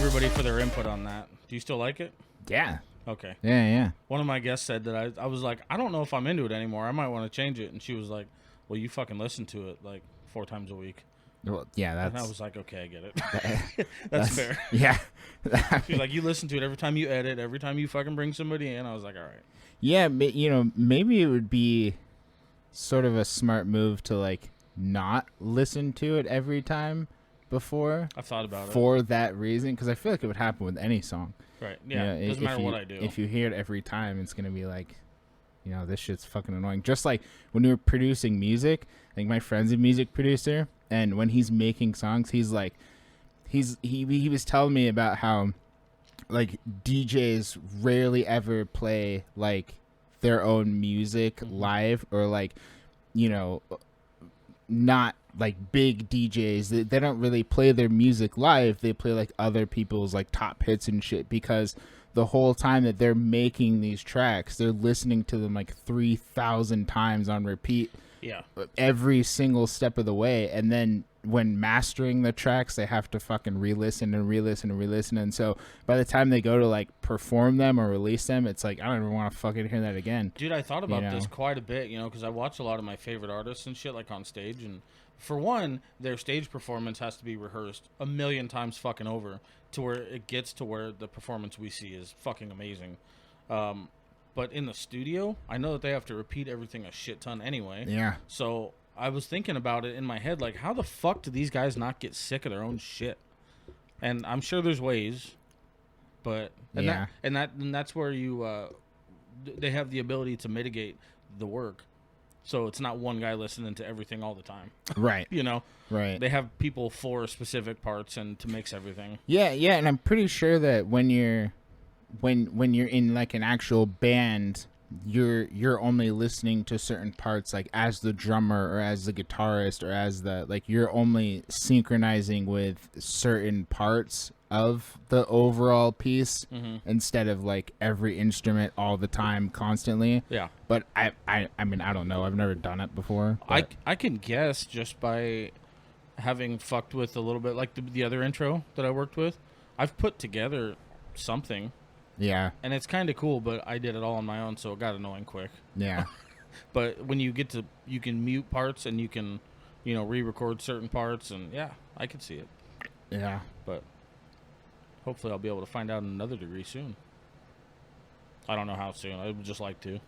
everybody for their input on that. Do you still like it? Yeah. Okay. Yeah. One of my guests said that I was like, I don't know if I'm into it anymore. I might want to change it. And she was like, well, you fucking listen to it like 4 times a week. Well, yeah, that's... And I was like, okay, I get it. That's fair. Yeah. She's like, you listen to it every time you edit, every time you fucking bring somebody in. I was like, all right. Yeah, maybe it would be sort of a smart move to, like, not listen to it every time before. I've thought about it. For that reason, because I feel like it would happen with any song. Right. Yeah. It doesn't matter what I do. If you hear it every time, it's going to be like, this shit's fucking annoying. Just like when we were producing music, I think my friend's a music producer, and when he's making songs, he's like, he was telling me about how, like, DJs rarely ever play, like, their own music live, or, like, not like big DJs. They don't really play their music live. They play like other people's like top hits and shit, because the whole time that they're making these tracks, they're listening to them like 3,000 times on repeat. Yeah. Every single step of the way. And then when mastering the tracks, they have to fucking re-listen and re-listen and re-listen. And so by the time they go to like perform them or release them, it's like, I don't ever want to fucking hear that again. Dude, I thought about this quite a bit, because I watch a lot of my favorite artists and shit like on stage. And for one, their stage performance has to be rehearsed a million times fucking over to where it gets to where the performance we see is fucking amazing. But in the studio, I know that they have to repeat everything a shit ton anyway. Yeah. So I was thinking about it in my head, like, how the fuck do these guys not get sick of their own shit? And I'm sure there's ways, but that's where they have the ability to mitigate the work, so it's not one guy listening to everything all the time. Right. Right. They have people for specific parts and to mix everything. Yeah, and I'm pretty sure that when you're in like an actual band, you're only listening to certain parts, like as the drummer or as the guitarist or as the, like, you're only synchronizing with certain parts of the overall piece instead of like every instrument all the time constantly. Yeah. But I mean, I don't know. I've never done it before. I can guess just by having fucked with a little bit, like the other intro that I worked with. I've put together something. Yeah. And it's kind of cool, but I did it all on my own, so it got annoying quick. Yeah. But when you get to, you can mute parts and you can, re-record certain parts, and yeah, I can see it. Yeah. But hopefully I'll be able to find out in another degree soon. I don't know how soon. I would just like to.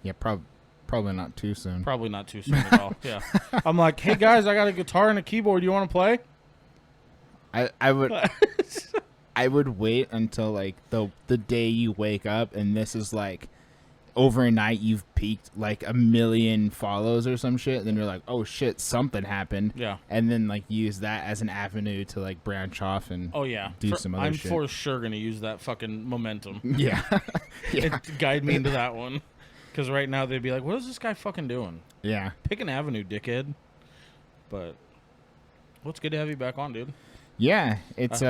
Yeah, probably not too soon. Probably not too soon at all. Yeah. I'm like, hey guys, I got a guitar and a keyboard. You want to play? I would... I would wait until like the day you wake up and this is like overnight you've peaked like 1 million follows or some shit, and then you're like, oh shit, something happened. Yeah. And then like use that as an avenue to like branch off and do some other shit. I'm for sure gonna use that fucking momentum. Yeah. Yeah. And guide me into that one. Because right now they'd be like, what is this guy fucking doing? Yeah. Pick an avenue, dickhead. But well, it's good to have you back on, dude. Yeah. It's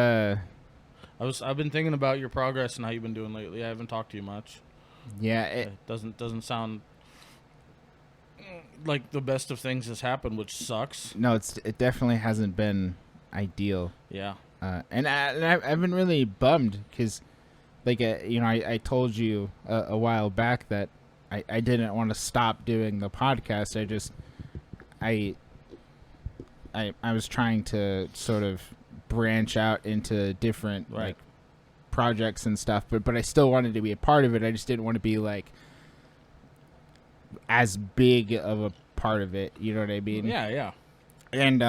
I've been thinking about your progress and how you've been doing lately. I haven't talked to you much. Yeah, it doesn't sound like the best of things has happened, which sucks. No, it definitely hasn't been ideal. Yeah. And I've been really bummed because, like, I told you a while back that I didn't want to stop doing the podcast. I was trying to sort of branch out into different like projects and stuff, but I still wanted to be a part of it. I just didn't want to be like as big of a part of it, you know what I mean? Yeah. And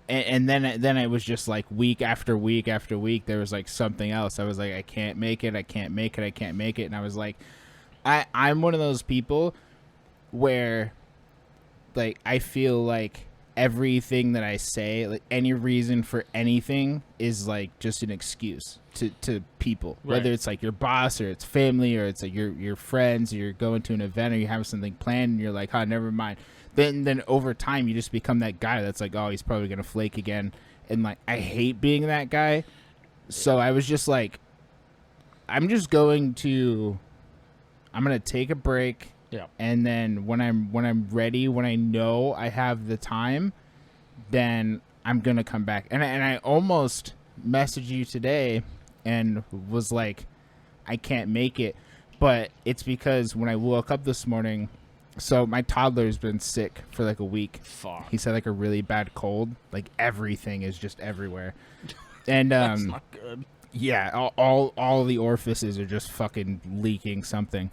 then it was just like week after week after week there was like something else. I was like, I can't make it, and I was like, I'm one of those people where like I feel like everything that I say, like any reason for anything is like just an excuse to people, whether it's like your boss or it's family or it's like your friends, or you're going to an event or you have something planned and you're like, oh, never mind. Then over time you just become that guy that's like, oh, he's probably gonna flake again, and like I hate being that guy. So I was just like, I'm gonna take a break. Yeah. And then when I'm ready, when I know I have the time, then I'm gonna come back. And I almost messaged you today and was like, I can't make it. But it's because when I woke up this morning, so my toddler's been sick for like a week. Fuck. He's had like a really bad cold. Like everything is just everywhere. And That's not good. yeah, all the orifices are just fucking leaking something.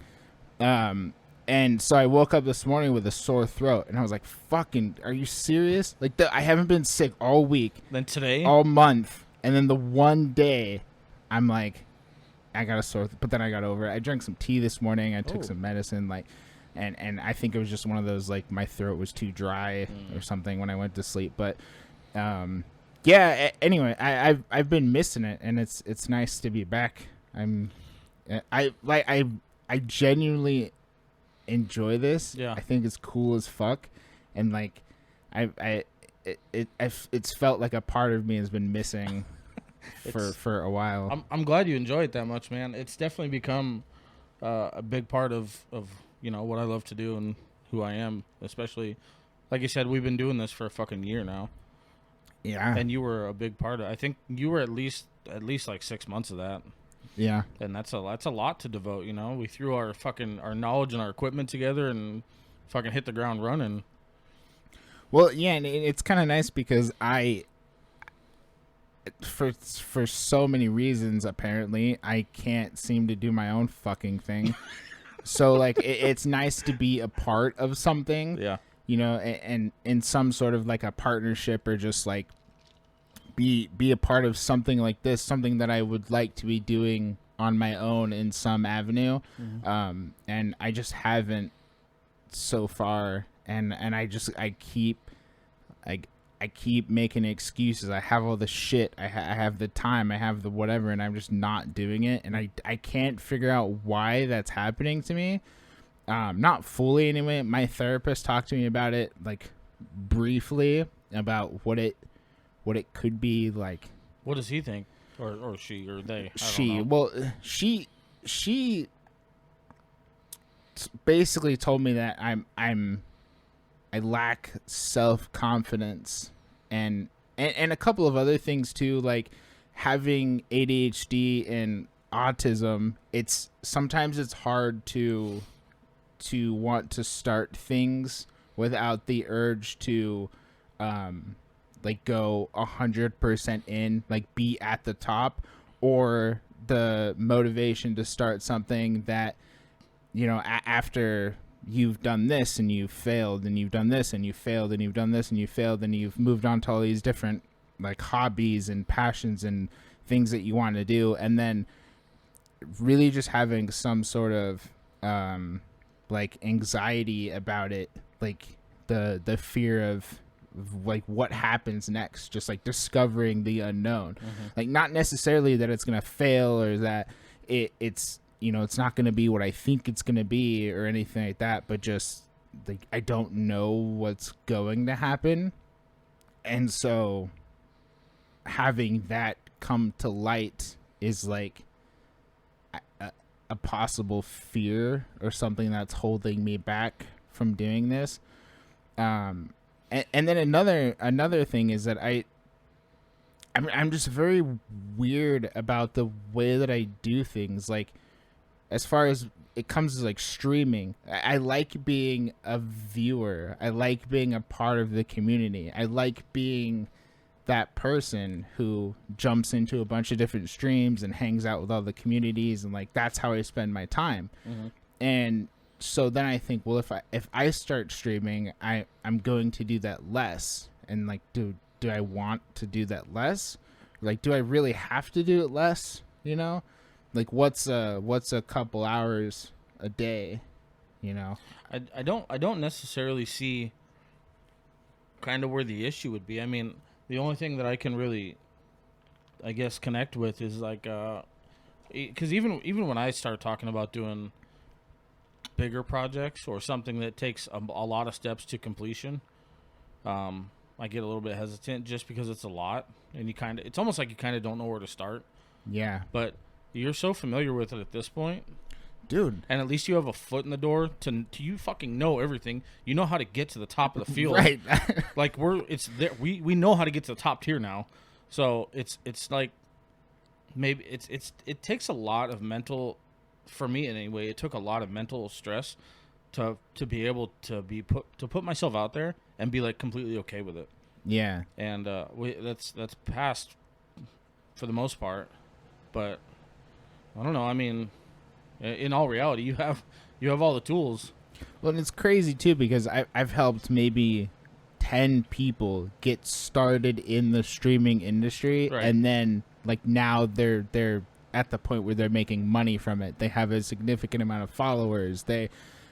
And so I woke up this morning with a sore throat, and I was like, fucking, are you serious? Like, I haven't been sick all week. Then today? All month. And then the one day, I'm like, I got a sore but then I got over it. I drank some tea this morning. I took some medicine, like, and I think it was just one of those, like, my throat was too dry or something when I went to sleep. But, yeah, anyway, I've been missing it, and it's nice to be back. I genuinely enjoy this. Yeah. I think it's cool as fuck, and like it's felt like a part of me has been missing for a while. I'm glad you enjoy it that much, man. It's definitely become a big part of what I love to do and who I am, especially like you said, we've been doing this for a fucking year now. Yeah. And you were a big part of it. I think you were at least like 6 months of that. Yeah. And that's a lot to devote, We threw our knowledge and our equipment together and fucking hit the ground running. Well, yeah, and it's kind of nice because for so many reasons, apparently, I can't seem to do my own fucking thing. So, like, it's nice to be a part of something. Yeah. And in some sort of, like, a partnership or just, like, be a part of something like this, something that I would like to be doing on my own in some avenue. Mm-hmm. And I just haven't so far. And I keep making excuses. I have all the shit. I have the time. I have the whatever, and I'm just not doing it. And I can't figure out why that's happening to me. Not fully anyway. My therapist talked to me about it, like, briefly, about what it could be like. What does he think? Or she or they? She basically told me that I lack self-confidence and a couple of other things too, like having ADHD and autism. Sometimes it's hard to want to start things without the urge to like go 100% in, like be at the top, or the motivation to start something that, after you've done this and you've failed and you've done this and you failed and you've done this and you failed and you've moved on to all these different, like, hobbies and passions and things that you want to do, and then really just having some sort of like anxiety about it, like the fear of like what happens next, just like discovering the unknown. Mm-hmm. Like, not necessarily that it's gonna fail or that it's it's not gonna be what I think it's gonna be or anything like that, but just like I don't know what's going to happen. And so having that come to light is like a possible fear or something that's holding me back from doing this. And then another thing is that I'm just very weird about the way that I do things. Like, as far as it comes to like streaming, I like being a viewer. I like being a part of the community. I like being that person who jumps into a bunch of different streams and hangs out with all the communities, and like that's how I spend my time. Mm-hmm. And so then I think, well, if I start streaming, I'm going to do that less. And like, do I want to do that less? Like, do I really have to do it less? Like, what's a couple hours a day? I don't necessarily see kind of where the issue would be. I mean, the only thing that I can really, I guess, connect with is like, because even when I start talking about doing bigger projects or something that takes a lot of steps to completion, I get a little bit hesitant just because it's a lot, and it's almost like you kind of don't know where to start. Yeah. But you're so familiar with it at this point. dude. And at least you have a foot in the door to you fucking know everything. You know how to get to the top of the field. Right. Like it's there. We know how to get to the top tier now. So it's like maybe it takes a lot of mental, for me anyway, it took a lot of mental stress to be able to put myself out there and be like completely okay with it. Yeah. And that's passed for the most part. But I don't know. I mean, in all reality, you have all the tools. Well, and it's crazy too because I've helped maybe 10 people get started in the streaming industry, Right. and then like now they're at the point where they're making money from it. They have a significant amount of followers. They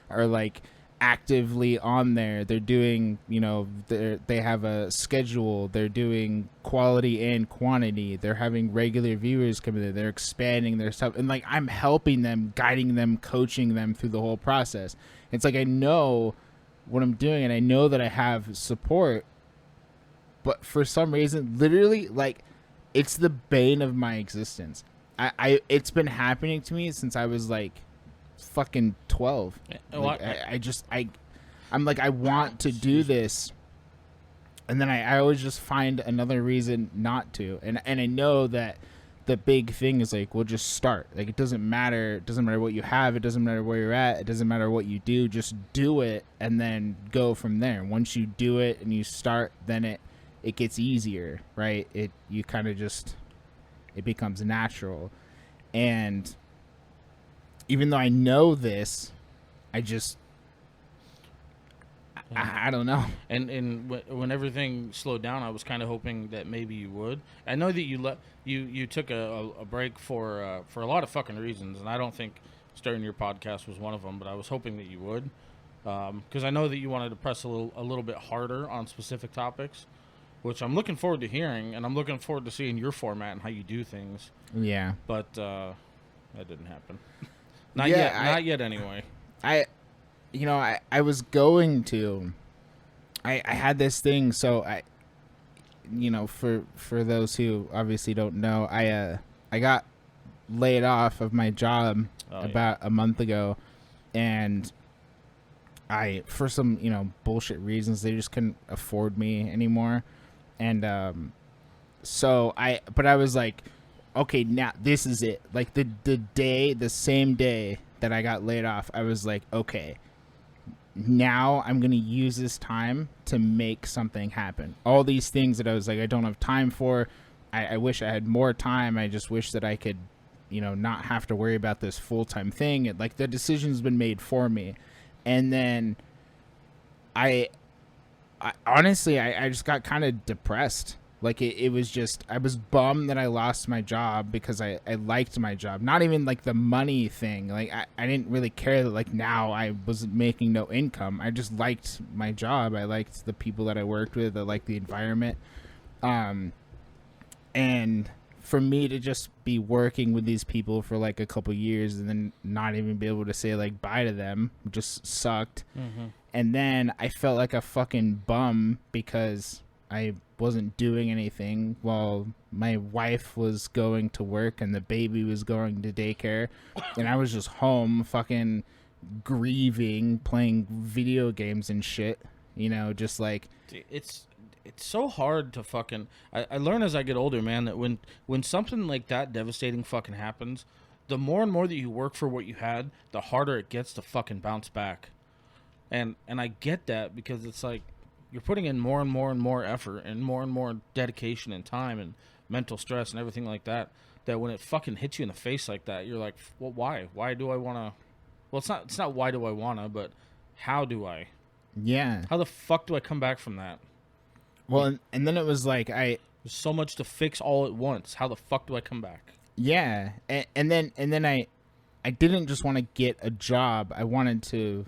are like actively on there. They're doing, they have a schedule. They're doing quality and quantity. They're having regular viewers come in. They're expanding their stuff, and like I'm helping them, guiding them, coaching them through the whole process. It's like I know what I'm doing, and I know that I have support, but for some reason, literally, like, it's the bane of my existence. It's been happening to me since I was like fucking 12. Like, I'm like, I want to do this, and then I always just find another reason not to, and I know that the big thing is like, we'll just start. Like, it doesn't matter what you have, it doesn't matter where you're at, it doesn't matter what you do, just do it and then go from there. Once you do it and you start, then it gets easier, right? It becomes natural. And even though I know this, I don't know. And when everything slowed down, I was kind of hoping that maybe you would. I know that you took a break for a lot of fucking reasons, and I don't think starting your podcast was one of them. But I was hoping that you would, because I know that you wanted to press a little bit harder on specific topics, which I'm looking forward to hearing, and I'm looking forward to seeing your format and how you do things. Yeah, but that didn't happen. Not yet. Anyway, I was going to. I had this thing, so for those who obviously don't know, I got laid off of my job about a month ago, and for some bullshit reasons, they just couldn't afford me anymore, and but I was like, okay, now this is it. Like the same day that I got laid off, I was like, okay, now I'm going to use this time to make something happen. All these things that I was like, I don't have time for. I wish I had more time. I just wish that I could, not have to worry about this full-time thing. Like, the decision's been made for me. And then I honestly, I just got kind of depressed. Like, it was just, I was bummed that I lost my job because I liked my job. Not even, like, the money thing. Like, I didn't really care that, like, now I was making no income. I just liked my job. I liked the people that I worked with. I liked the environment. And for me to just be working with these people for, like, a couple years and then not even be able to say, like, bye to them just sucked. Mm-hmm. And then I felt like a fucking bum because I wasn't doing anything while my wife was going to work and the baby was going to daycare, and I was just home fucking grieving, playing video games and shit, just like, it's so hard to fucking, I learn as I get older, man, that when something like that devastating fucking happens, the more and more that you work for what you had, the harder it gets to fucking bounce back. And I get that, because it's like, you're putting in more and more and more effort and more dedication and time and mental stress and everything like that, that when it fucking hits you in the face like that, you're like, well, why? Why do I want to? Well, it's not why do I want to, but how do I? Yeah. How the fuck do I come back from that? Well, and then it was like, there's so much to fix all at once. How the fuck do I come back? Yeah. And then I didn't just want to get a job. I wanted to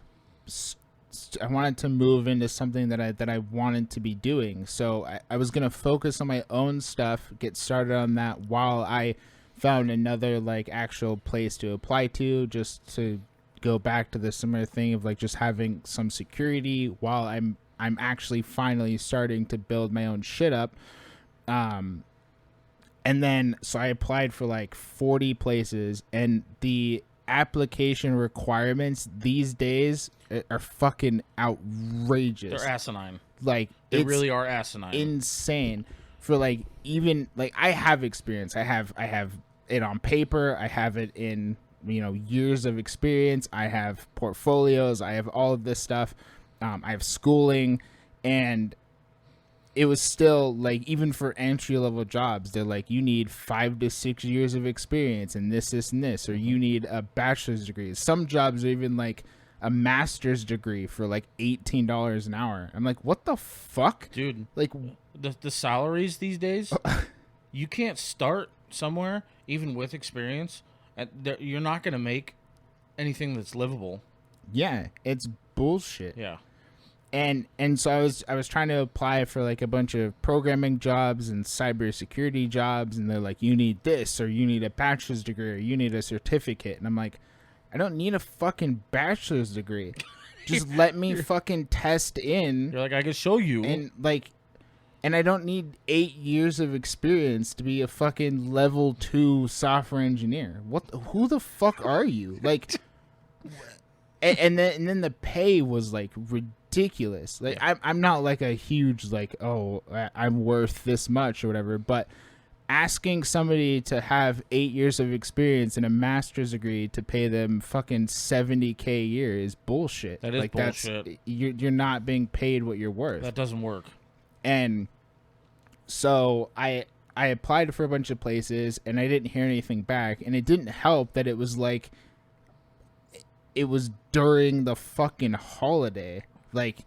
move into something that I wanted to be doing. So I was going to focus on my own stuff, get started on that while I found another, like, actual place to apply to, just to go back to the similar thing of, like, just having some security while I'm actually finally starting to build my own shit up. And then, so I applied for like 40 places, and the application requirements these days are fucking outrageous. They're asinine. Like, They it's really are asinine. insane. For like, even like, I have experience. I have it on paper. I have it in, you know, years of experience. I have portfolios. I have all of this stuff. I have schooling, and it was still like, even for entry level jobs, they're like, you need 5 to 6 years of experience in this, and this, or you need a bachelor's degree. Some jobs are even like a master's degree for like $18 an hour. I'm like, what the fuck, dude? Like, the salaries these days, you can't start somewhere even with experience. You're not gonna make anything that's livable. Yeah, it's bullshit. Yeah. And so I was trying to apply for like a bunch of programming jobs and cybersecurity jobs, and they're like, you need this, or you need a bachelor's degree, or you need a certificate. And I'm like, I don't need a fucking bachelor's degree. Just let me fucking test in. You're like, I can show you. And I don't need 8 years of experience to be a fucking level 2 software engineer. Who the fuck are you? Like, and then the pay was like ridiculous. Like, yeah. I'm not like a huge like, oh, I'm worth this much or whatever, but asking somebody to have 8 years of experience and a master's degree to pay them fucking $70K a year is bullshit. That is like, bullshit. You're not being paid what you're worth. That doesn't work. And so I applied for a bunch of places, and I didn't hear anything back. And it didn't help that it was like, it was during the fucking holiday. Like,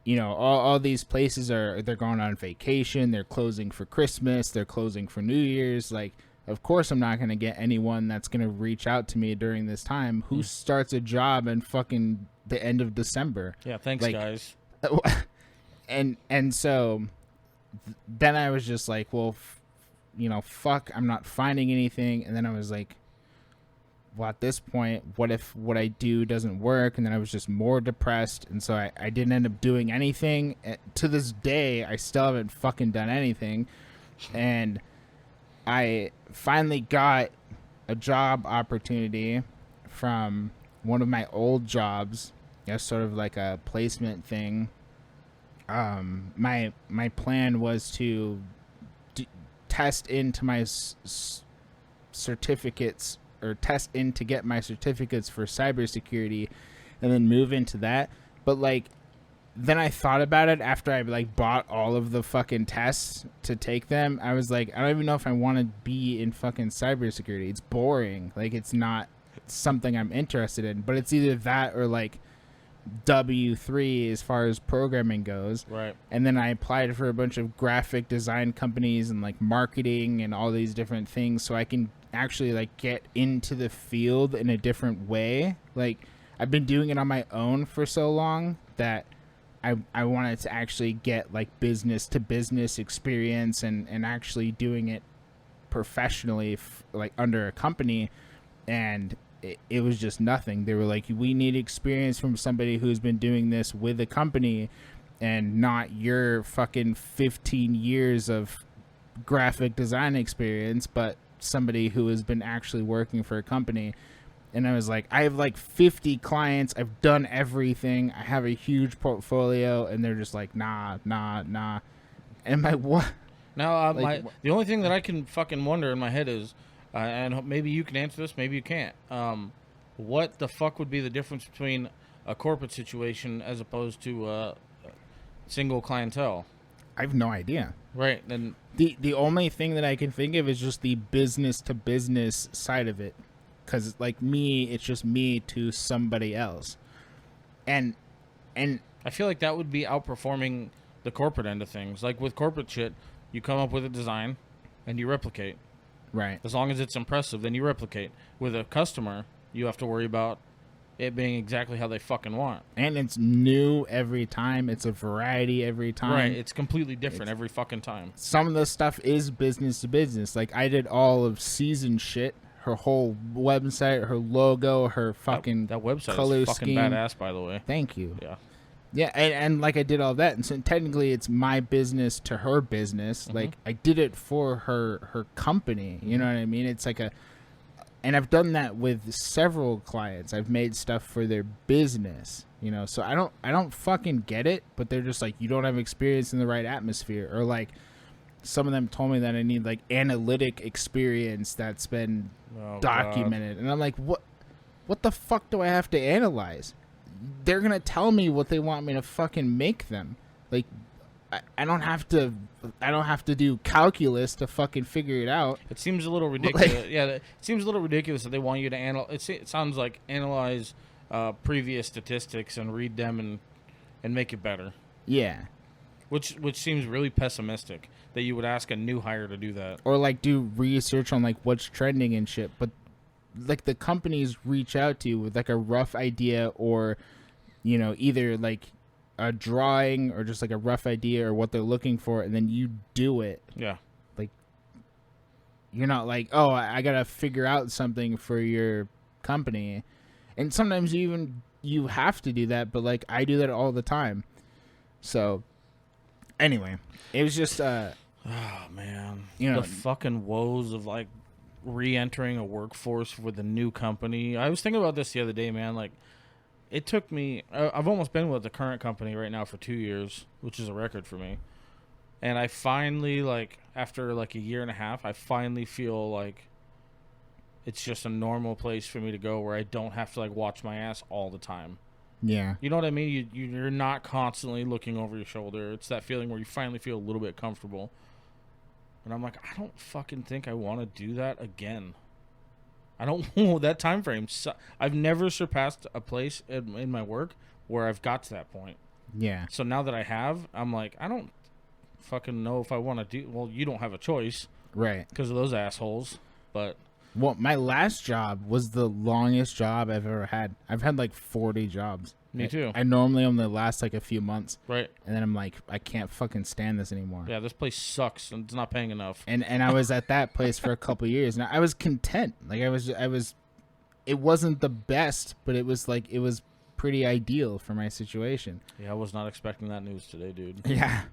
you know, all these places they're going on vacation, they're closing for Christmas, they're closing for New Year's. Like, of course I'm not going to get anyone that's going to reach out to me during this time who starts a job in fucking the end of December. Yeah, thanks, like, guys. And so then I was just like, well, you know, fuck, I'm not finding anything. And then I was like, well, at this point, what if what I do doesn't work? And then I was just more depressed. And so I didn't end up doing anything. To this day, I still haven't fucking done anything. And I finally got a job opportunity from one of my old jobs. That's sort of like a placement thing. My plan was to test into my certificates, or test in to get my certificates for cybersecurity, and then move into that. But like, then I thought about it after I like bought all of the fucking tests to take them. I was like, I don't even know if I want to be in fucking cybersecurity. It's boring. Like, it's not something I'm interested in. But it's either that or like W3 as far as programming goes. Right. And then I applied for a bunch of graphic design companies and like marketing and all these different things, so I can actually like get into the field in a different way. Like, I've been doing it on my own for so long that I wanted to actually get like business to business experience and actually doing it professionally, like under a company. And it was just nothing. They were like, we need experience from somebody who's been doing this with a company, and not your fucking 15 years of graphic design experience, but somebody who has been actually working for a company. And I was like, I have like 50 clients. I've done everything. I have a huge portfolio. And they're just like, nah. And I'm like, what? Now, the only thing that I can fucking wonder in my head is, and maybe you can answer this, maybe you can't. What the fuck would be the difference between a corporate situation as opposed to single clientele? I have no idea. Right. And the only thing that I can think of is just the business to business side of it. Because, like, me, it's just me to somebody else. And I feel like that would be outperforming the corporate end of things. Like, with corporate shit, you come up with a design and you replicate. Right. As long as it's impressive, then you replicate. With a customer, you have to worry about it being exactly how they fucking want. And it's new every time. It's a variety every time. Right. It's completely different every fucking time. Some of the stuff is business to business. Like, I did all of Season shit. Her whole website, her logo, her fucking that website color is fucking scheme. Badass, by the way. Thank you. Yeah. Yeah, and like I did all that, and so technically it's my business to her business. Mm-hmm. Like, I did it for her company. You know what I mean? It's like And I've done that with several clients. I've made stuff for their business, you know. So I don't fucking get it, but they're just like, you don't have experience in the right atmosphere, or like some of them told me that I need like analytic experience that's been documented. God. And I'm like, what the fuck do I have to analyze? They're going to tell me what they want me to fucking make them. Like, I don't have to do calculus to fucking figure it out. It seems a little ridiculous. Like, yeah, it seems a little ridiculous that they want you to analyze. It sounds like analyze previous statistics and read them and make it better. Yeah. Which seems really pessimistic that you would ask a new hire to do that. Or like do research on like what's trending and shit. But like the companies reach out to you with like a rough idea, or, you know, either like a drawing or just like a rough idea or what they're looking for, and then you do it. Yeah. Like, you're not like, oh, I gotta figure out something for your company. And sometimes you have to do that, but like I do that all the time. So anyway, it was just oh man, you know, the fucking woes of like re-entering a workforce with a new company. I was thinking about this the other day, man. Like, it took me, I've almost been with the current company right now for 2 years, which is a record for me. And I finally, like, after like a year and a half, I finally feel like it's just a normal place for me to go where I don't have to like watch my ass all the time. Yeah. You know what I mean? You're not constantly looking over your shoulder. It's that feeling where you finally feel a little bit comfortable. And I'm like, I don't fucking think I want to do that again. I don't know that time frame. I've never surpassed a place in my work where I've got to that point. Yeah. So now that I have, I'm like, I don't fucking know if I want to do. Well, you don't have a choice, right? Because of those assholes. But well, my last job was the longest job I've ever had. I've had like 40 jobs. Me too. I normally only last like a few months. Right. And then I'm like, I can't fucking stand this anymore. Yeah, this place sucks and it's not paying enough. And I was at that place for a couple years, and I was content. Like I was. It wasn't the best, but it was pretty ideal for my situation. Yeah, I was not expecting that news today, dude. Yeah.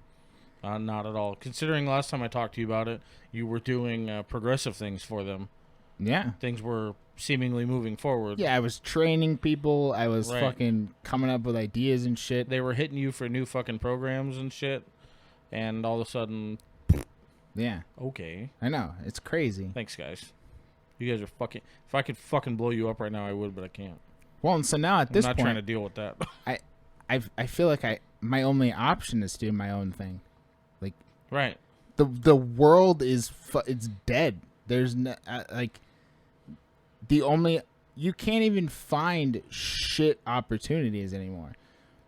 Not at all. Considering last time I talked to you about it, you were doing progressive things for them. Yeah. Things were seemingly moving forward. Yeah, I was training people. I was fucking coming up with ideas and shit. They were hitting you for new fucking programs and shit. And all of a sudden... Yeah. Okay. I know. It's crazy. Thanks, guys. You guys are fucking... If I could fucking blow you up right now, I would, but I can't. Well, and so now at this point... I'm not trying to deal with that. I feel like my only option is to do my own thing. Like... Right. The world is... it's dead. There's no... like... The only... You can't even find shit opportunities anymore.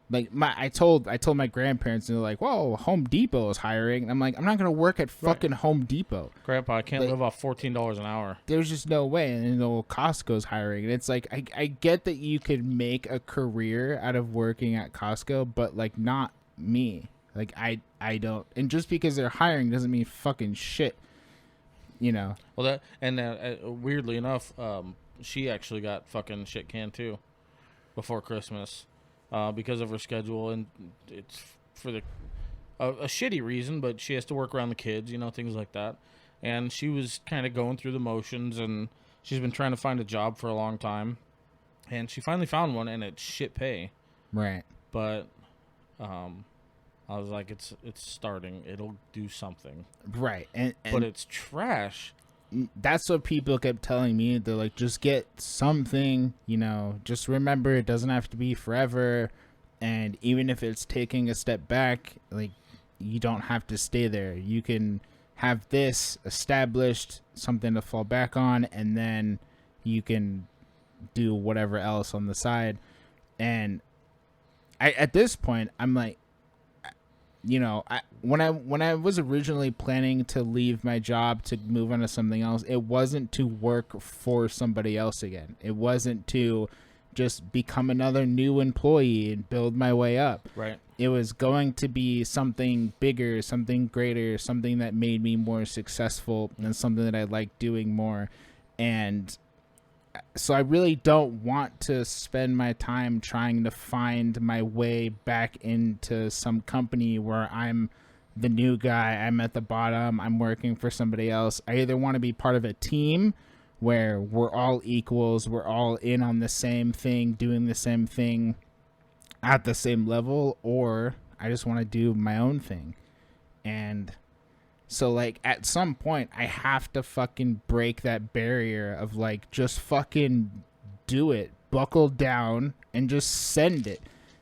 Like, I told my grandparents, and they're like, whoa, Home Depot is hiring. And I'm like, I'm not going to work at fucking Home Depot. Grandpa, I can't live off $14 an hour. There's just no way. And you know, Costco's hiring. And it's like, I get that you could make a career out of working at Costco, but, like, not me. Like, I don't. And just because they're hiring doesn't mean fucking shit. You know. Well, that and weirdly enough, she actually got fucking shit canned too before Christmas because of her schedule, and it's for a shitty reason, but she has to work around the kids, you know, things like that. And she was kind of going through the motions, and she's been trying to find a job for a long time, and she finally found one, and it's shit pay. Right. But I was like, it's starting. It'll do something. Right. And but it's trash. That's what people kept telling me. They're like, just get something, you know, just remember it doesn't have to be forever. And even if it's taking a step back, like, you don't have to stay there. You can have this established, something to fall back on, and then you can do whatever else on the side. And at this point, I'm like, you know, when I was originally planning to leave my job to move on to something else, it wasn't to work for somebody else again. It wasn't to just become another new employee and build my way up. Right. It was going to be something bigger, something greater, something that made me more successful, and something that I liked doing more. And so I really don't want to spend my time trying to find my way back into some company where I'm the new guy, I'm at the bottom, I'm working for somebody else. I either want to be part of a team where we're all equals, we're all in on the same thing, doing the same thing at the same level, or I just want to do my own thing. And so, like, at some point, I have to fucking break that barrier of, like, just fucking do it. Buckle down and just send it.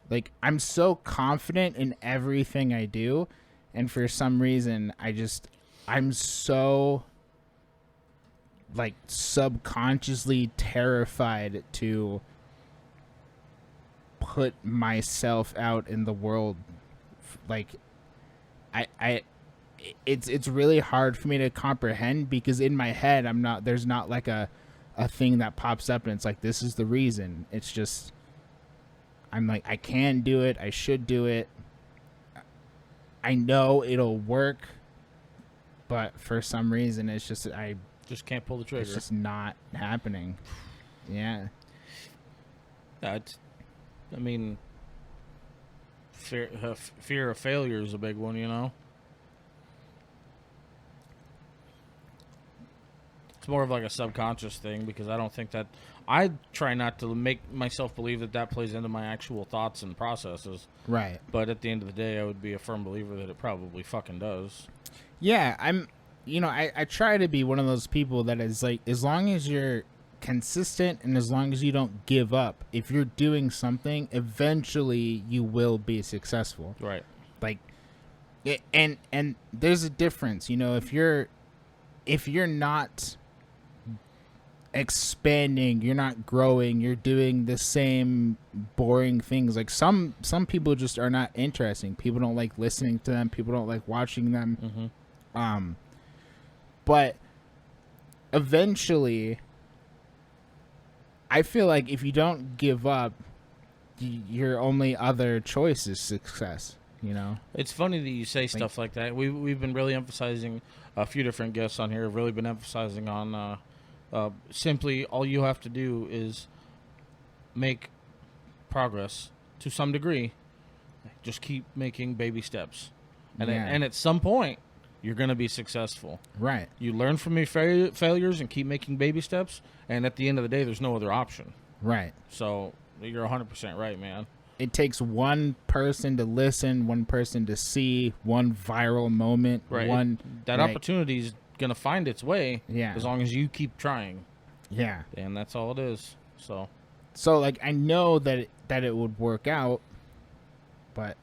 Like, I'm so confident in everything I do. And for some reason, I'm so, like, subconsciously terrified to put myself out in the world. Like, it's really hard for me to comprehend, because in my head there's not like a thing that pops up and it's like, this is the reason. It's just, I'm like, I can do it, I should do it, I know it'll work, but for some reason it's just, I just can't pull the trigger. It's just not happening. Yeah. I mean, fear of failure is a big one, you know? It's more of like a subconscious thing, because I don't think that, I try not to make myself believe that plays into my actual thoughts and processes. Right. But at the end of the day, I would be a firm believer that it probably fucking does. Yeah, I try to be one of those people that is like, as long as you're consistent and as long as you don't give up, if you're doing something, eventually you will be successful. Right. Like, and there's a difference, if you're not expanding, you're not growing, you're doing the same boring things. Like, some people just are not interesting. People don't like listening to them. People don't like watching them. Mm-hmm. But eventually, I feel like if you don't give up, your only other choice is success. It's funny that you say stuff like that. We've been really emphasizing, a few different guests on here have really been emphasizing on simply all you have to do is make progress to some degree. Just keep making baby steps, and at some point you're going to be successful. Right. You learn from your failures and keep making baby steps, and at the end of the day, there's no other option. Right. So you're 100% right, man. It takes one person to listen, one person to see, one viral moment. Right. That opportunity is going to find its way. Yeah. As long as you keep trying. Yeah. And that's all it is. So like, I know that it would work out, but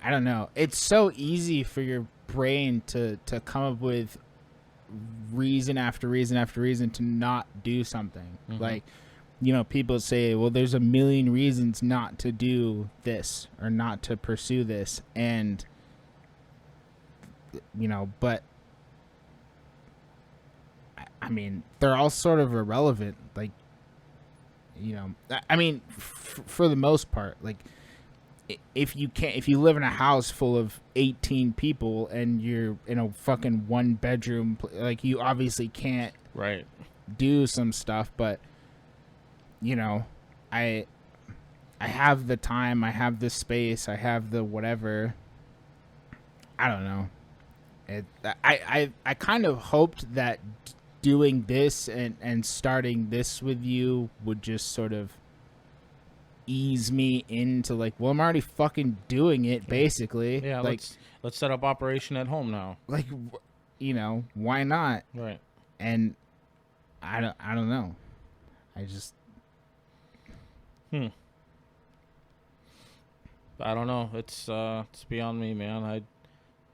I don't know. It's so easy for your brain to come up with reason after reason after reason to not do something. Mm-hmm. Like, people say, well, there's a million reasons not to do this or not to pursue this. And, but I mean, they're all sort of irrelevant. Like, I mean, for the most part, like, if you live in a house full of 18 people and you're in a fucking 1-bedroom, like, you obviously can't do some stuff, but I have the time, I have the space, I have the whatever. I don't know. I kind of hoped that doing this and starting this with you would just sort of ease me into, like, well, I'm already fucking doing it, basically. Yeah, like, let's set up operation at home now. Like, why not? Right. And I don't know. I just I don't know. It's beyond me, man.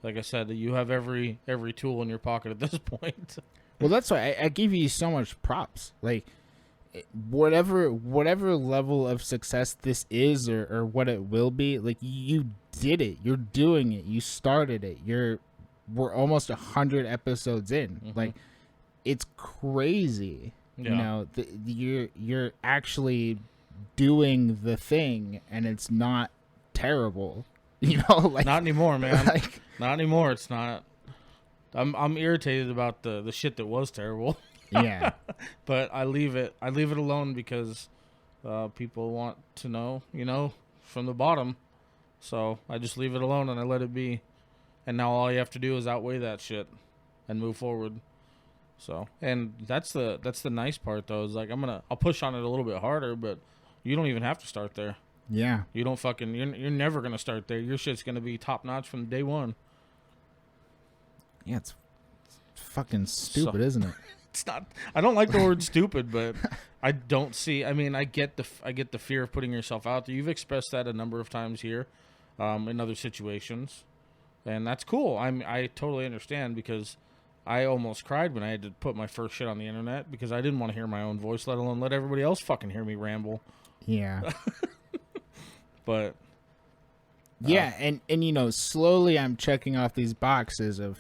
Like I said, you have every tool in your pocket at this point. Well, that's why I give you so much props. Like, whatever level of success this is or what it will be, like, you did it. You're doing it. You started it. We're almost 100 episodes in. Mm-hmm. Like, it's crazy. Yeah. You're actually doing the thing, and it's not terrible. Like, not anymore, man. Like, not anymore. It's not. I'm irritated about the shit that was terrible. Yeah. But I leave it alone because people want to know, from the bottom. So I just leave it alone and I let it be. And now all you have to do is outweigh that shit and move forward. So, and that's the nice part though, is like I'll push on it a little bit harder, but you don't even have to start there. Yeah. You don't fucking you're never gonna start there. Your shit's gonna be top notch from day one. Yeah, it's fucking stupid, isn't it? It's not. I don't like the word stupid, but I don't see. I mean, I get the fear of putting yourself out there. You've expressed that a number of times here, in other situations, and that's cool. I totally understand, because I almost cried when I had to put my first shit on the internet because I didn't want to hear my own voice, let alone let everybody else fucking hear me ramble. Yeah. But yeah, and you know, slowly I'm checking off these boxes of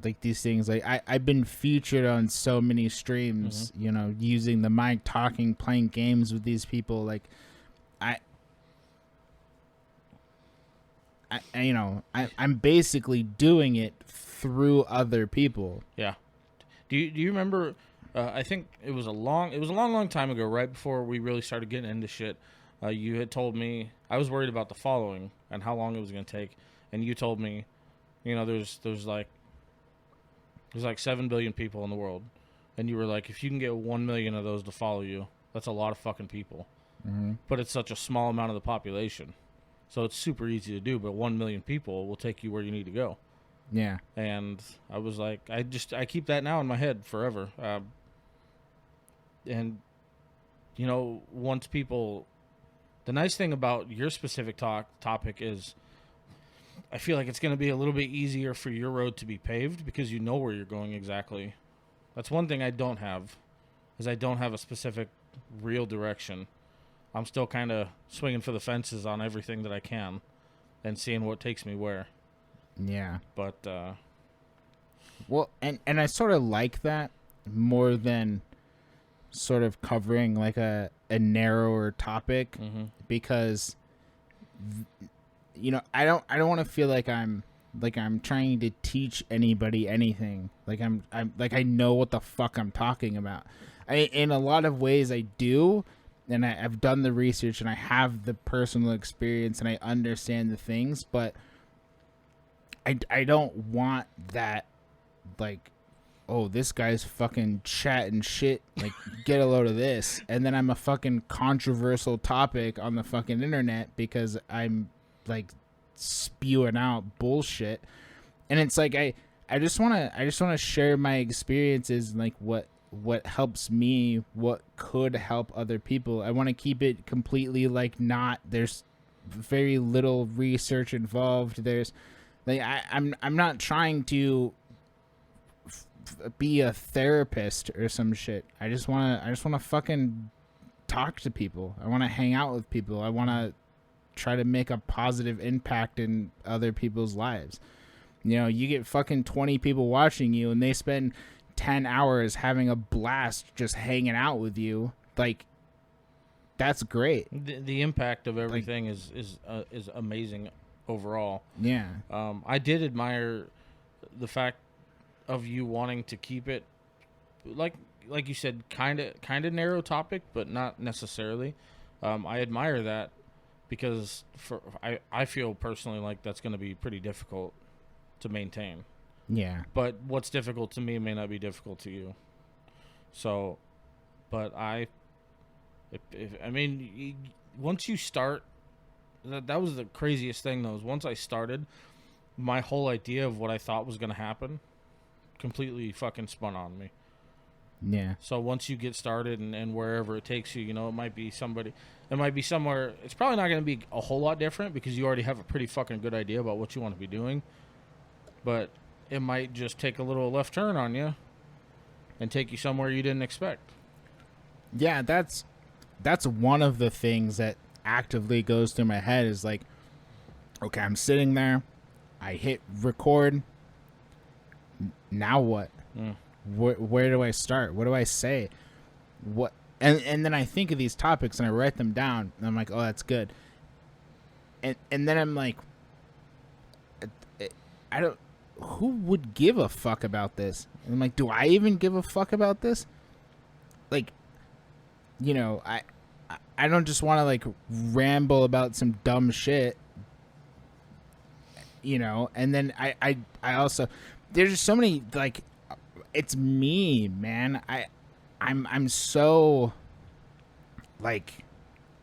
like these things. Like I've been featured on so many streams, you know, using the mic, talking, playing games with these people. Like you know, I'm basically doing it through other people. Yeah. Do you remember? I think it was a long time ago, right before we really started getting into shit. You had told me I was worried about the following and how long it was going to take, and you told me, you know, there's like 7 billion people in the world, and you were like, if you can get 1 million of those to follow you, that's a lot of fucking people. Mm-hmm. But it's such a small amount of the population, so it's super easy to do. But 1 million people will take you where you need to go. Yeah. And I was like, I keep that now in my head forever. And you know, once people, the nice thing about your specific topic is, I feel like it's going to be a little bit easier for your road to be paved because you know where you're going exactly. That's one thing I don't have, is I don't have a specific real direction. I'm still kind of swinging for the fences on everything that I can and seeing what takes me where. Yeah. But well, and I sort of like that more than sort of covering like a narrower topic, because you know, I don't want to feel like I'm trying to teach anybody anything. Like I'm like I know what the fuck I'm talking about. In a lot of ways I do, and I've done the research and I have the personal experience and I understand the things, but I don't want that, like, oh, this guy's fucking chatting shit, like, get a load of this, and then I'm a fucking controversial topic on the fucking internet because I'm like spewing out bullshit. And it's like I just want to share my experiences and like what helps me, what could help other people. I want to keep it completely like not, there's very little research involved. There's like I'm not trying to be a therapist or some shit. I just want to fucking talk to people. I want to hang out with people. I want to try to make a positive impact in other people's lives. You know, you get fucking 20 people watching you and they spend 10 hours having a blast just hanging out with you. Like, that's great. The impact of everything is amazing overall. Yeah. I did admire the fact of you wanting to keep it like you said, kind of narrow topic, but not necessarily. I admire that because I feel personally like that's going to be pretty difficult to maintain. Yeah. But what's difficult to me may not be difficult to you. So, but I mean, once you start, that was the craziest thing though, is once I started, my whole idea of what I thought was going to happen completely fucking spun on me. Yeah. So once you get started and wherever it takes you, you know, it might be somewhere, it's probably not going to be a whole lot different because you already have a pretty fucking good idea about what you want to be doing. But it might just take a little left turn on you and take you somewhere you didn't expect. Yeah, that's one of the things that actively goes through my head is like, okay, I'm sitting there, I hit record, now what? Where do I start? What do I say? What? And then I think of these topics and I write them down and I'm like, oh, that's good. And then I'm like, I don't, who would give a fuck about this? And I'm like, do I even give a fuck about this? Like, you know, I don't just want to like ramble about some dumb shit, you know. And then I also, there's just so many like it's me, man. I'm so like,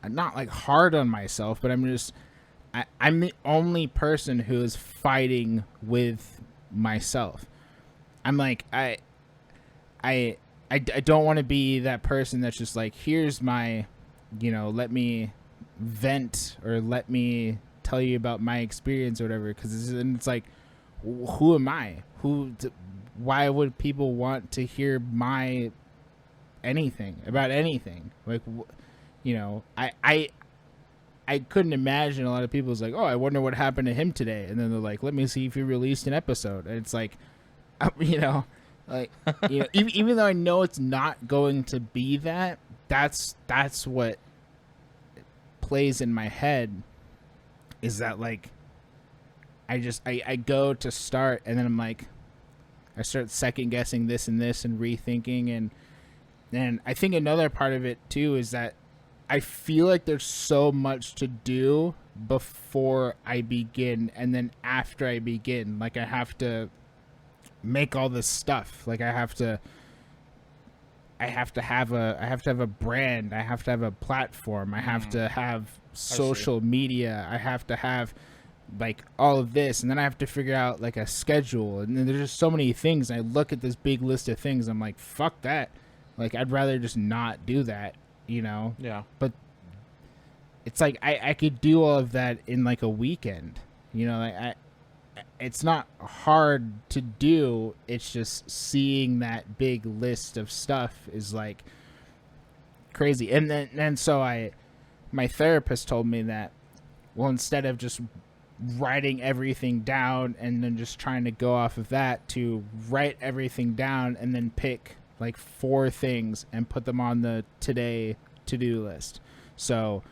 I'm not like hard on myself, but I'm the only person who is fighting with myself. I'm like, I don't want to be that person that's just like, here's my, let me vent or let me tell you about my experience or whatever. Because it's like, who am I? Why would people want to hear my anything about anything? Like, I couldn't imagine a lot of people's like, oh, I wonder what happened to him today, and then they're like, let me see if he released an episode, and it's like, like, even though I know it's not going to be that, that's what plays in my head, is that like, I go to start, and then I'm like, I start second guessing this and rethinking, and I think another part of it too is that I feel like there's so much to do before I begin, and then after I begin, like I have to make all this stuff. Like I have to have a brand. I have to have a platform. I have to have social media. I have to have like all of this, and then I have to figure out like a schedule. And then there's just so many things. I look at this big list of things. I'm like, fuck that. Like I'd rather just not do that. Yeah. But it's like I could do all of that in like a weekend. Like it's not hard to do. It's just seeing that big list of stuff is like crazy. And so my therapist told me that, well, instead of just writing everything down and then just trying to go off of that, to write everything down and then pick like 4 things and put them on the today to-do list. So,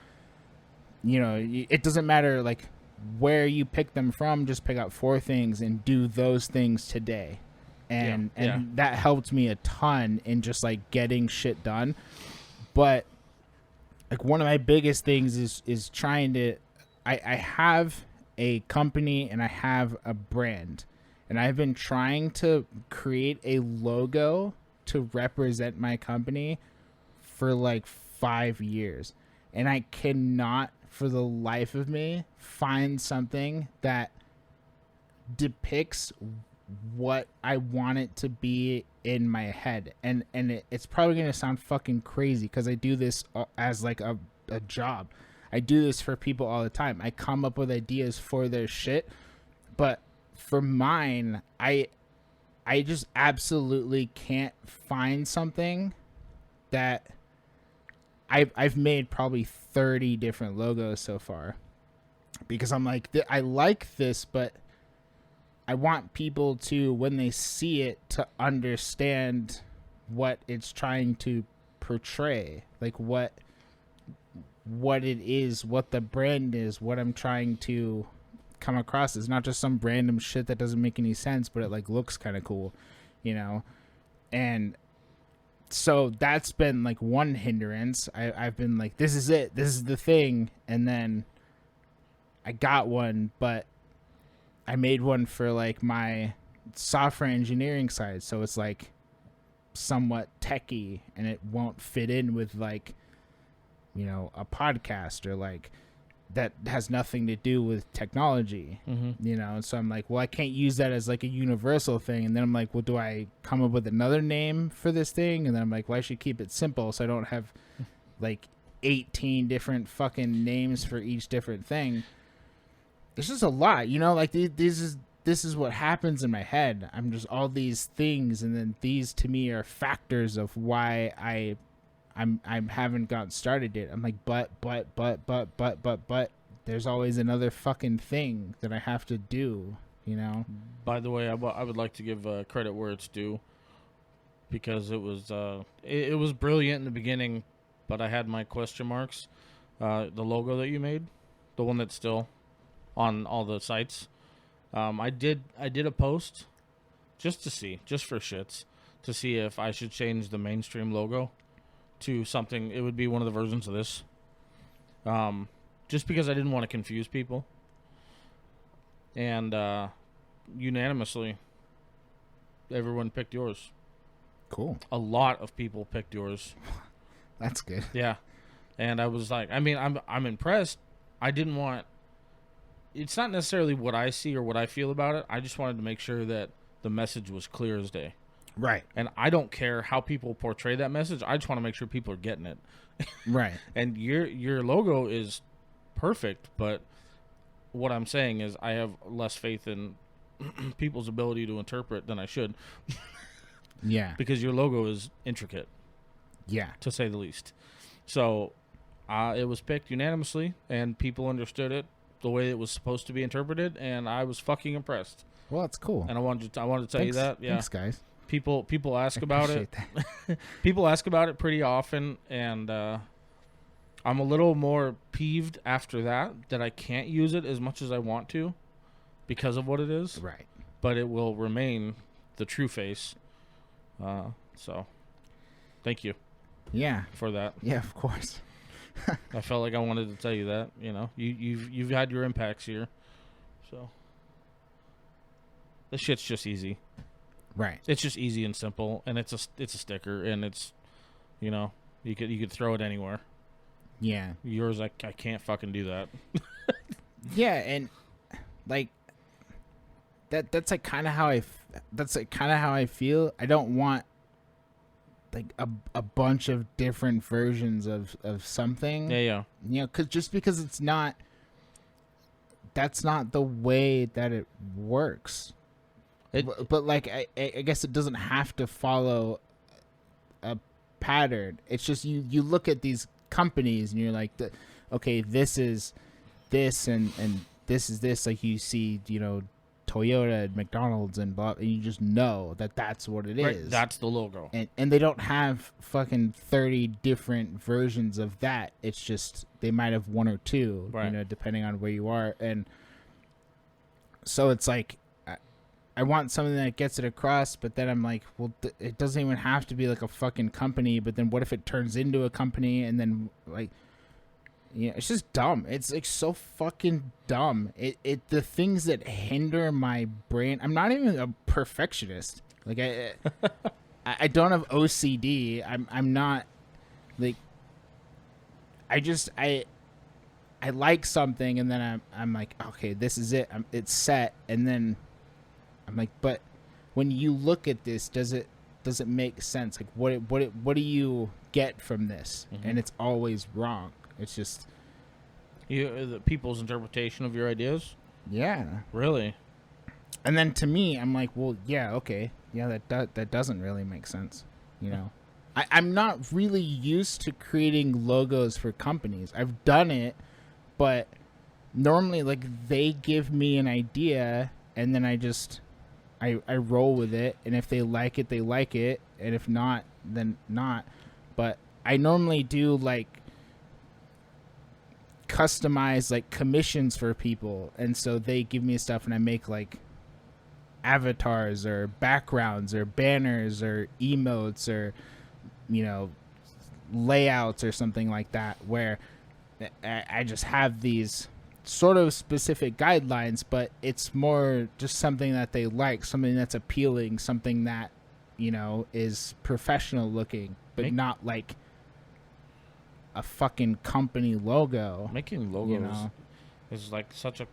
it doesn't matter like where you pick them from, just pick out 4 things and do those things today. And that helped me a ton in just like getting shit done. But like one of my biggest things is trying to, I have a company and I have a brand, and I've been trying to create a logo to represent my company for like 5 years, and I cannot for the life of me find something that depicts what I want it to be in my head. And it's probably going to sound fucking crazy because I do this as like a job. I do this for people all the time. I come up with ideas for their shit, but for mine, I just absolutely can't find something that I've made probably 30 different logos so far, because I'm like, I like this, but I want people to, when they see it, to understand what it's trying to portray, like what it is, what the brand is, what I'm trying to come across. It's not just some random shit that doesn't make any sense, but it like looks kind of cool, and so that's been like one hindrance. I've been like, this is it, this is the thing, and then I got one, but I made one for like my software engineering side, so it's like somewhat techie, and it won't fit in with like, a podcast or like that has nothing to do with technology, and so I'm like, well, I can't use that as like a universal thing. And then I'm like, well, do I come up with another name for this thing? And then I'm like, well, I should keep it simple so I don't have like 18 different fucking names for each different thing. It's just a lot, like this is what happens in my head. I'm just all these things, and then these to me are factors of why I haven't gotten started yet. I'm like, but there's always another fucking thing that I have to do, By the way, I would like to give credit where it's due, because it was brilliant in the beginning, but I had my question marks. The logo that you made, the one that's still on all the sites, I did a post just for shits, to see if I should change the mainstream logo to something. It would be one of the versions of this, just because I didn't want to confuse people. And unanimously, everyone picked yours. Cool. A lot of people picked yours. That's good. Yeah. And I was like, I mean, I'm impressed. I didn't want... It's not necessarily what I see or what I feel about it. I just wanted to make sure that the message was clear as day. Right. And I don't care how people portray that message. I just want to make sure people are getting it. Right. And your logo is perfect, but what I'm saying is I have less faith in people's ability to interpret than I should. Yeah. Because your logo is intricate. Yeah. To say the least. So it was picked unanimously, and people understood it the way it was supposed to be interpreted, and I was fucking impressed. Well, that's cool. And I wanted to tell you that. Yeah. Thanks, guys. People ask about it. People ask about it pretty often, and I'm a little more peeved after that I can't use it as much as I want to because of what it is. Right. But it will remain the true face. So, thank you. Yeah. For that. Yeah, of course. I felt like I wanted to tell you that. You know, you've had your impacts here, so this shit's just easy. Right. It's just easy and simple, and it's a sticker, and it's, you know, you could throw it anywhere. Yeah. Yours, I can't fucking do that. Yeah, and like that's like kind of how I feel. I don't want like a bunch of different versions of something. Yeah. You know, because it's not. That's not the way that it works. But like I guess it doesn't have to follow a pattern. It's just you look at these companies and you're like, okay, this is this and this is this. Like you see, you know, Toyota and McDonald's and blah, and you just know that that's what it is. That's the logo. And they don't have fucking 30 different versions of that. It's just they might have one or two, right, you know, depending on where you are. And so it's like I want something that gets it across, but then I'm like, well, it doesn't even have to be like a fucking company. But then what if it turns into a company and then like, yeah, it's just dumb. It's like so fucking dumb. The things that hinder my brain. I'm not even a perfectionist. Like I don't have OCD. I'm not like. I like something and then I'm like, okay, this is it. It's set, and then I'm like, but when you look at this, does it make sense? Like what do you get from this? Mm-hmm. And it's always wrong. It's just the people's interpretation of your ideas. Yeah. Really. And then to me, I'm like, well, yeah, okay, yeah, that doesn't really make sense. You know, I'm not really used to creating logos for companies. I've done it, but normally, like, they give me an idea, and then I roll with it, and if they like it, they like it, and if not, then not. But I normally do like customize like commissions for people, and so they give me stuff and I make like avatars or backgrounds or banners or emotes or, you know, layouts or something like that, where I just have these sort of specific guidelines, but it's more just something that they like, something that's appealing, something that, you know, is professional looking, but not like a fucking company logo. Making logos, you know, is like such a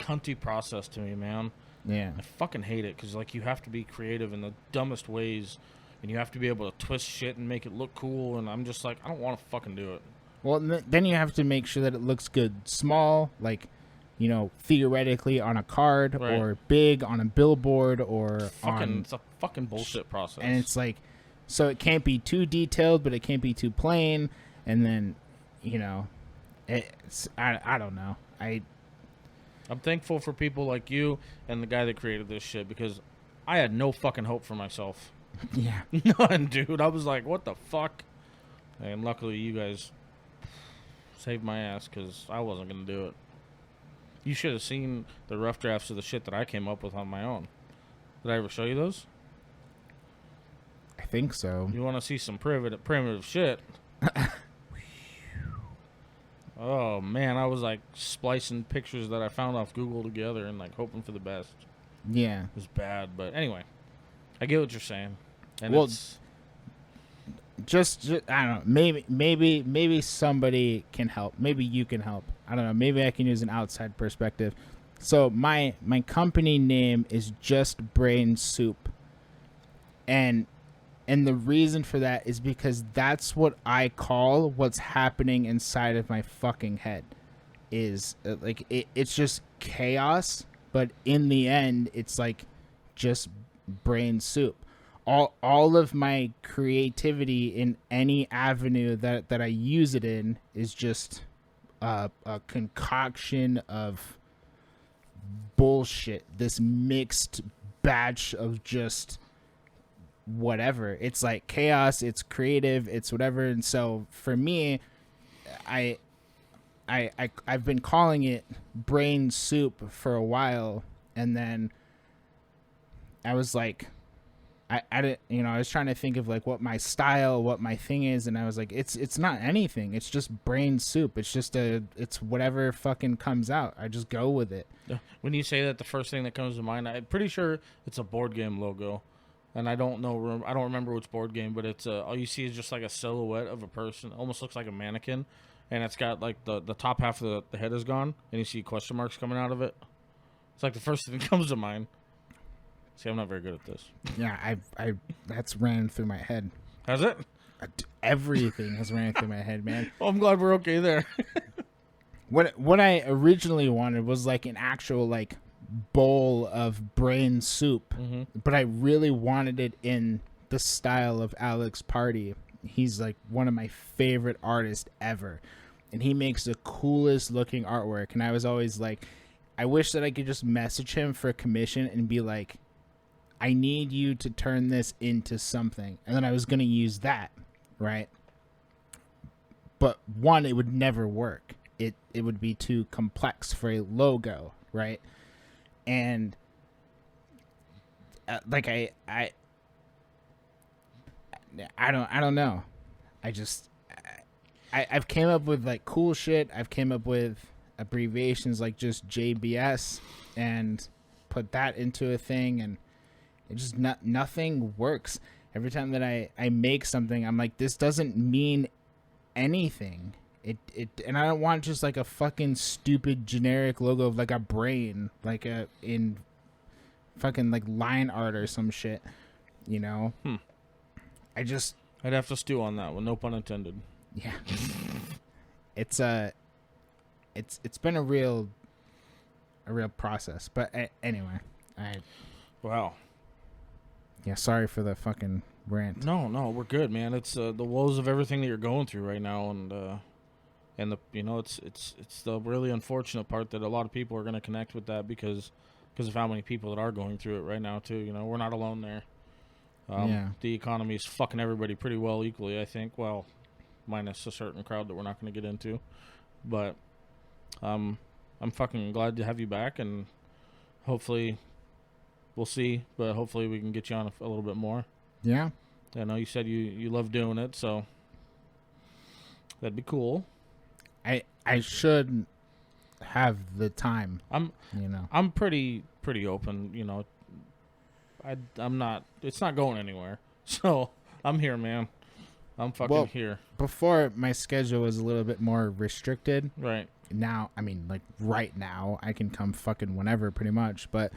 cunty process to me, man. Yeah, I fucking hate it because like you have to be creative in the dumbest ways, and you have to be able to twist shit and make it look cool. And I'm just like, I don't want to fucking do it. Well, then you have to make sure that it looks good, small, like, you know, theoretically on a card, right, or big on a billboard, or it's a fucking bullshit process. And it's like, so it can't be too detailed, but it can't be too plain. And then, you know, I don't know. I'm thankful for people like you and the guy that created this shit, because I had no fucking hope for myself. Yeah. None, dude. I was like, what the fuck? And luckily you guys saved my ass, because I wasn't going to do it. You should have seen the rough drafts of the shit that I came up with on my own. Did I ever show you those? I think so. You want to see some primitive shit? Oh, man, I was like splicing pictures that I found off Google together and like hoping for the best. Yeah. It was bad, but anyway. I get what you're saying. And Well, it's... just I don't know. Maybe somebody can help. Maybe you can help. I don't know. Maybe I can use an outside perspective. So my company name is Just Brain Soup, and the reason for that is because that's what I call what's happening inside of my fucking head. Is like it's just chaos, but in the end, it's like just brain soup. All of my creativity in any avenue that I use it in is just a concoction of bullshit. This mixed batch of just whatever. It's like chaos, it's creative, it's whatever. And so for me, I've been calling it brain soup for a while, and then I was like, I didn't, I was trying to think of like what my style, what my thing is, and I was like, it's not anything. It's just brain soup. It's just it's whatever fucking comes out. I just go with it. When you say that, the first thing that comes to mind, I'm pretty sure it's a board game logo, and I don't remember which board game, but it's all you see is just like a silhouette of a person, almost looks like a mannequin, and it's got like the top half of the head is gone, and you see question marks coming out of it. It's like the first thing that comes to mind. See, I'm not very good at this. Yeah, I that's ran through my head. Has it? Everything has ran through my head, man. Well, I'm glad we're okay there. What I originally wanted was like an actual like bowl of brain soup, but I really wanted it in the style of Alex Party. He's like one of my favorite artists ever, and he makes the coolest looking artwork. And I was always like, I wish that I could just message him for a commission and be like, I need you to turn this into something. And then I was going to use that, right? But one, it would never work. It would be too complex for a logo, right? And like I don't know. I've came up with like cool shit. I've came up with abbreviations like just JBS and put that into a thing, and it just nothing works. Every time that I make something, I'm like, this doesn't mean anything. And I don't want just like a fucking stupid generic logo of like a brain, like in fucking like line art or some shit, I'd have to stew on that one, no pun intended. Yeah. It's been a real process, but anyway, Wow. Yeah, sorry for the fucking rant. No, we're good, man. It's the woes of everything that you're going through right now, and the it's the really unfortunate part that a lot of people are going to connect with that because of how many people that are going through it right now too. We're not alone there. The economy is fucking everybody pretty well equally, I think. Well, minus a certain crowd that we're not going to get into, but I'm fucking glad to have you back, and hopefully. We'll see, but hopefully we can get you on a little bit more. Yeah. I know you said you love doing it, so that'd be cool. I should have the time. I'm pretty open. I'm not. It's not going anywhere. So I'm here, man. I'm fucking here. Before my schedule was a little bit more restricted. Right. Now, I mean, like right now, I can come fucking whenever, pretty much, but.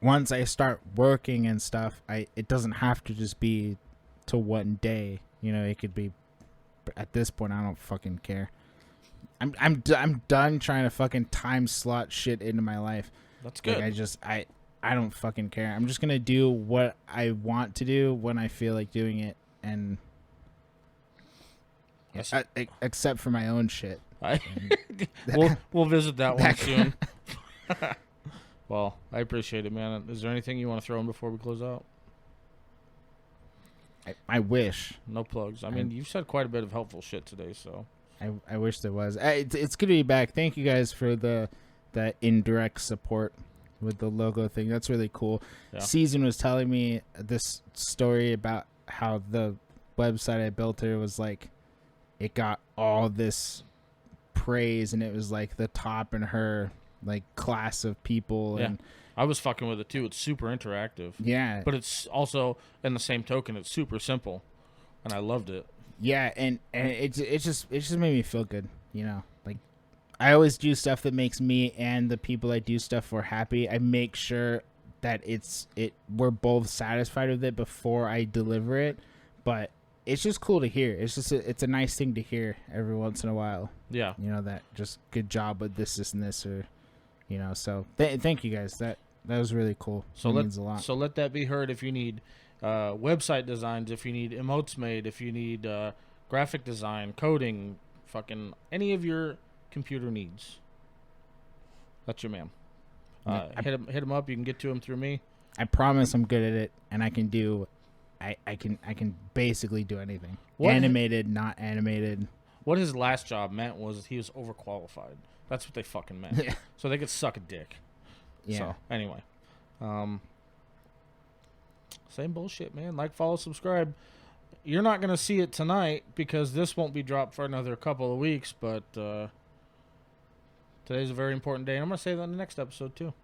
Once I start working and stuff, it doesn't have to just be to one day. It could be. At this point, I don't fucking care. I'm done trying to fucking time slot shit into my life. That's good. Like I don't fucking care. I'm just gonna do what I want to do when I feel like doing it, and except for my own shit. We'll visit that one soon. Well, I appreciate it, man. Is there anything you want to throw in before we close out? I wish. No plugs. I mean, you've said quite a bit of helpful shit today, so. I wish there was. It's good to be back. Thank you guys for the indirect support with the logo thing. That's really cool. Yeah. Season was telling me this story about how the website I built here was like, it got all this praise, and it was like the top in her like class of people, I was fucking with it too. It's super interactive. Yeah. But it's also, in the same token, it's super simple, and I loved it. Yeah, and it just made me feel good, you know. Like, I always do stuff that makes me and the people I do stuff for happy. I make sure that we're both satisfied with it before I deliver it. But it's just cool to hear. It's a nice thing to hear every once in a while. Yeah. You know, that just good job with this and this, or, you know. So thank you guys. That was really cool. So it means a lot. So let that be heard. If you need website designs, if you need emotes made, if you need graphic design, coding, fucking any of your computer needs, that's your man. Hit him up. You can get to him through me. I promise I'm good at it, and I can do. I can basically do anything. Animated, not animated. What his last job meant was he was overqualified. That's what they fucking meant. So they could suck a dick. Yeah. So anyway, same bullshit, man. Like, follow, subscribe. You're not gonna see it tonight because this won't be dropped for another couple of weeks. But today's a very important day, and I'm gonna say that in the next episode too.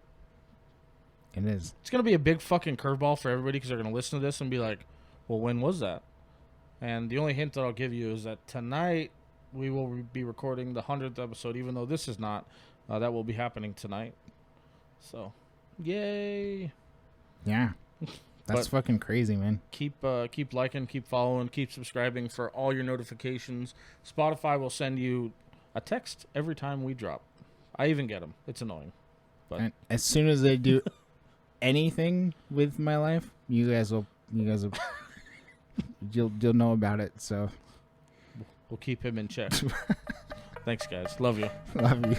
It is. It's gonna be a big fucking curveball for everybody because they're gonna listen to this and be like, "Well, when was that?" And the only hint that I'll give you is that tonight we will be recording the 100th episode, even though this is not. That will be happening tonight. So, yay! Yeah, that's fucking crazy, man. Keep liking, keep following, keep subscribing for all your notifications. Spotify will send you a text every time we drop. I even get them. It's annoying, but And as soon as they do anything with my life, you guys will you'll know about it. So we'll keep him in check. Thanks, guys. Love you. Love you.